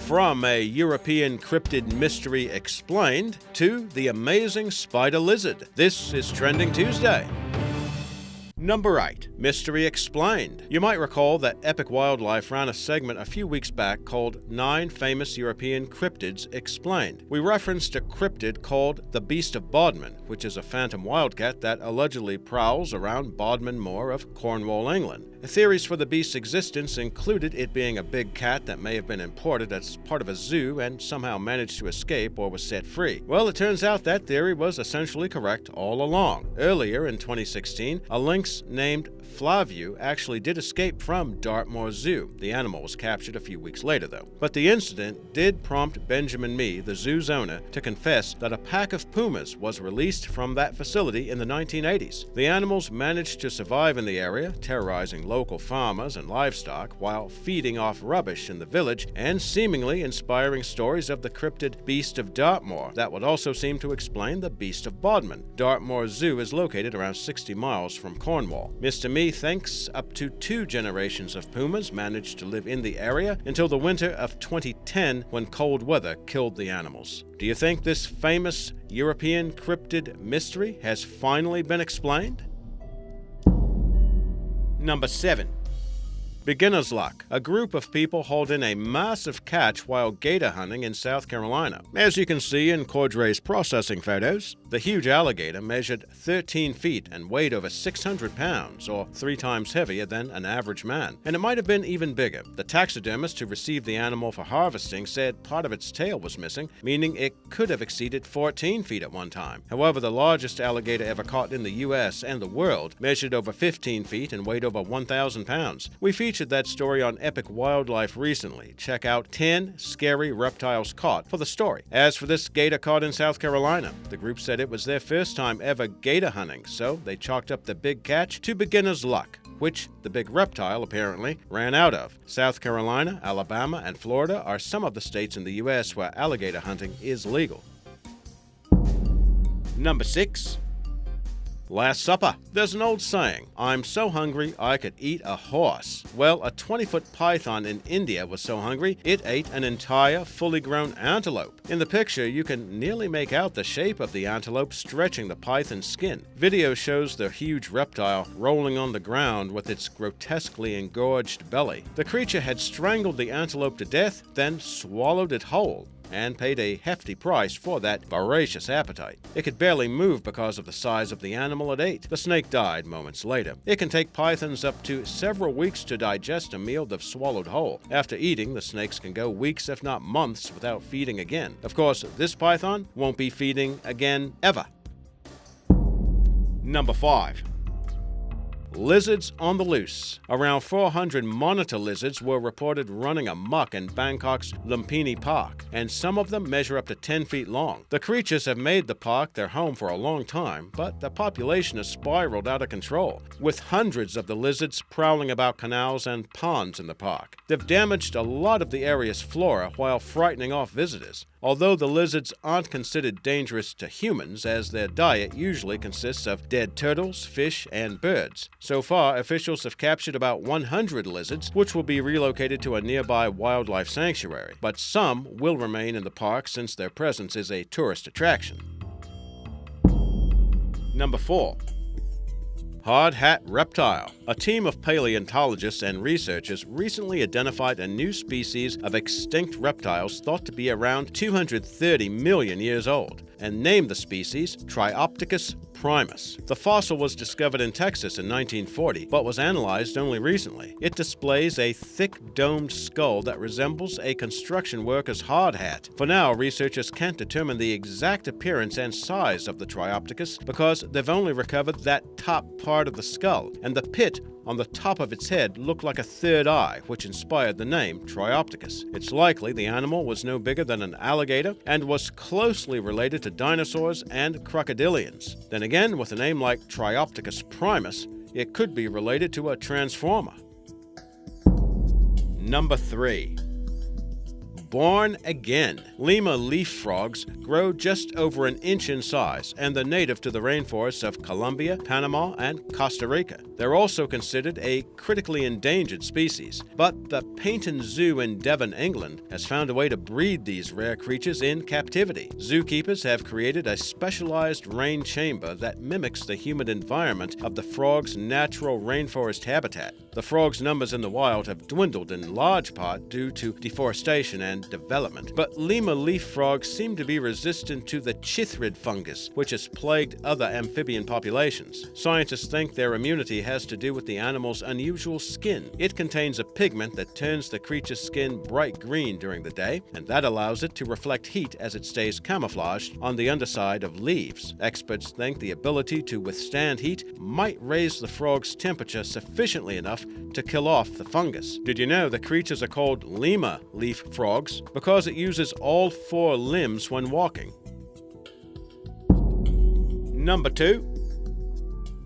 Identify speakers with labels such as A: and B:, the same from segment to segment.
A: From a European cryptid mystery explained to the amazing spider lizard, this is Trending Tuesday. Number 8. Mystery Explained. You might recall that Epic Wildlife ran a segment a few weeks back called 9 Famous European Cryptids Explained. We referenced a cryptid called the Beast of Bodmin, which is a phantom wildcat that allegedly prowls around Bodmin Moor of Cornwall, England. The theories for the beast's existence included it being a big cat that may have been imported as part of a zoo and somehow managed to escape or was set free. Well, it turns out that theory was essentially correct all along. Earlier in 2016, a lynx named Flaviu actually did escape from Dartmoor Zoo. The animal was captured a few weeks later, though. But the incident did prompt Benjamin Mee, the zoo's owner, to confess that a pack of pumas was released from that facility in the 1980s. The animals managed to survive in the area, terrorizing local farmers and livestock while feeding off rubbish in the village and seemingly inspiring stories of the cryptid Beast of Dartmoor that would also seem to explain the Beast of Bodmin. Dartmoor Zoo is located around 60 miles from Cornwall. Mr. Mee thinks up to 2 generations of pumas managed to live in the area until the winter of 2010 when cold weather killed the animals. Do you think this famous European cryptid mystery has finally been explained? Number 7. Beginner's luck. A group of people hauled in a massive catch while gator hunting in South Carolina. As you can see in Cordray's processing photos, the huge alligator measured 13 feet and weighed over 600 pounds, or 3 times heavier than an average man. And it might have been even bigger. The taxidermist who received the animal for harvesting said part of its tail was missing, meaning it could have exceeded 14 feet at one time. However, the largest alligator ever caught in the US and the world measured over 15 feet and weighed over 1,000 pounds. We featured that story on Epic Wildlife recently. Check out 10 scary reptiles caught for the story. As for this gator caught in South Carolina, the group said it was their first time ever gator hunting, so they chalked up the big catch to beginner's luck, which the big reptile apparently ran out of. South Carolina, Alabama, and Florida are some of the states in the US where alligator hunting is legal. Number 6. Last Supper. There's an old saying, I'm so hungry I could eat a horse. Well, a 20-foot python in India was so hungry it ate an entire fully grown antelope. In the picture, you can nearly make out the shape of the antelope stretching the python's skin. Video shows the huge reptile rolling on the ground with its grotesquely engorged belly. The creature had strangled the antelope to death, then swallowed it whole, and paid a hefty price for that voracious appetite. It could barely move because of the size of the animal it ate. The snake died moments later. It can take pythons up to several weeks to digest a meal they've swallowed whole. After eating, the snakes can go weeks if not months without feeding again. Of course, this python won't be feeding again ever. Number 5. Lizards on the loose. Around 400 monitor lizards were reported running amok in Bangkok's Lumpini Park, and some of them measure up to 10 feet long. The creatures have made the park their home for a long time, but the population has spiraled out of control, with hundreds of the lizards prowling about canals and ponds in the park. They've damaged a lot of the area's flora while frightening off visitors. Although the lizards aren't considered dangerous to humans, as their diet usually consists of dead turtles, fish, and birds. So far, officials have captured about 100 lizards, which will be relocated to a nearby wildlife sanctuary. But some will remain in the park since their presence is a tourist attraction. Number 4. Hat Reptile. A team of paleontologists and researchers recently identified a new species of extinct reptiles thought to be around 230 million years old, and named the species Triopticus Primus. The fossil was discovered in Texas in 1940, but was analyzed only recently. It displays a thick domed skull that resembles a construction worker's hard hat. For now, researchers can't determine the exact appearance and size of the Triopticus because they've only recovered that top part of the skull, and the pit on the top of its head looked like a third eye, which inspired the name Triopticus. It's likely the animal was no bigger than an alligator and was closely related to dinosaurs and crocodilians. Then again, with a name like Triopticus Primus, it could be related to a transformer. Number 3. born again. Lima leaf frogs grow just over an inch in size, and they're native to the rainforests of Colombia, Panama, and Costa Rica. They're also considered a critically endangered species, but the Paynton Zoo in Devon, England, has found a way to breed these rare creatures in captivity. Zookeepers have created a specialized rain chamber that mimics the humid environment of the frog's natural rainforest habitat. The frog's numbers in the wild have dwindled in large part due to deforestation and development, but Lima leaf frogs seem to be resistant to the chythrid fungus, which has plagued other amphibian populations. Scientists think their immunity has to do with the animal's unusual skin. It contains a pigment that turns the creature's skin bright green during the day, and that allows it to reflect heat as it stays camouflaged on the underside of leaves. Experts think the ability to withstand heat might raise the frog's temperature sufficiently enough to kill off the fungus. Did you know the creatures are called Lima leaf frogs because it uses all 4 limbs when walking? Number 2.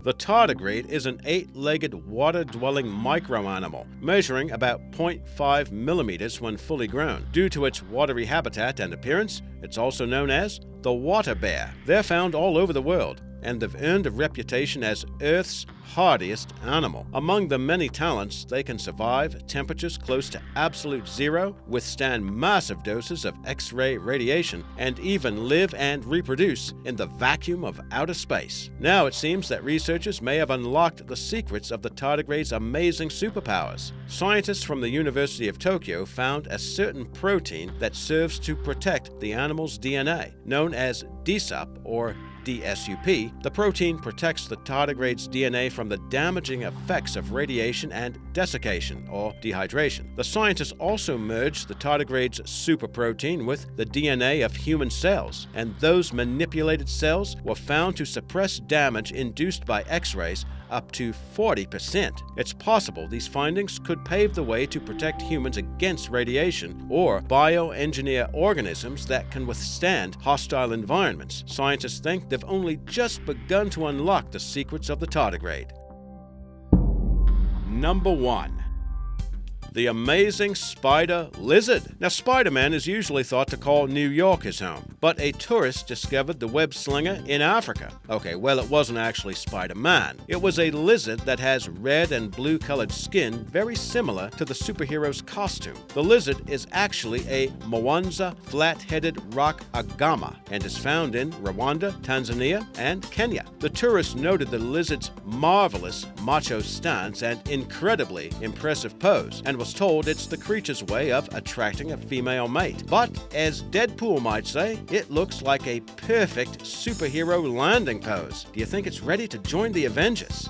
A: The tardigrade is an 8-legged water-dwelling microanimal, measuring about 0.5 millimeters when fully grown. Due to its watery habitat and appearance, it's also known as the water bear. They're found all over the world, and they've earned a reputation as Earth's hardiest animal. Among the many talents, they can survive temperatures close to absolute zero, withstand massive doses of X-ray radiation, and even live and reproduce in the vacuum of outer space. Now it seems that researchers may have unlocked the secrets of the tardigrade's amazing superpowers. Scientists from the University of Tokyo found a certain protein that serves to protect the animal's DNA, known as DSUP or DSUP. The protein protects the tardigrade's DNA from the damaging effects of radiation and desiccation, or dehydration. The scientists also merged the tardigrade's superprotein with the DNA of human cells, and those manipulated cells were found to suppress damage induced by X-rays up to 40%. It's possible these findings could pave the way to protect humans against radiation or bioengineer organisms that can withstand hostile environments. Scientists think they've only just begun to unlock the secrets of the tardigrade. Number 1. The amazing spider lizard. Now, Spider-Man is usually thought to call New York his home, but a tourist discovered the web slinger in Africa. Okay, well, it wasn't actually Spider-Man. It was a lizard that has red and blue colored skin very similar to the superhero's costume. The lizard is actually a Mwanza flat-headed rock agama and is found in Rwanda, Tanzania, and Kenya. The tourist noted the lizard's marvelous macho stance and incredibly impressive pose, and was told it's the creature's way of attracting a female mate. But, as Deadpool might say, it looks like a perfect superhero landing pose. Do you think it's ready to join the Avengers?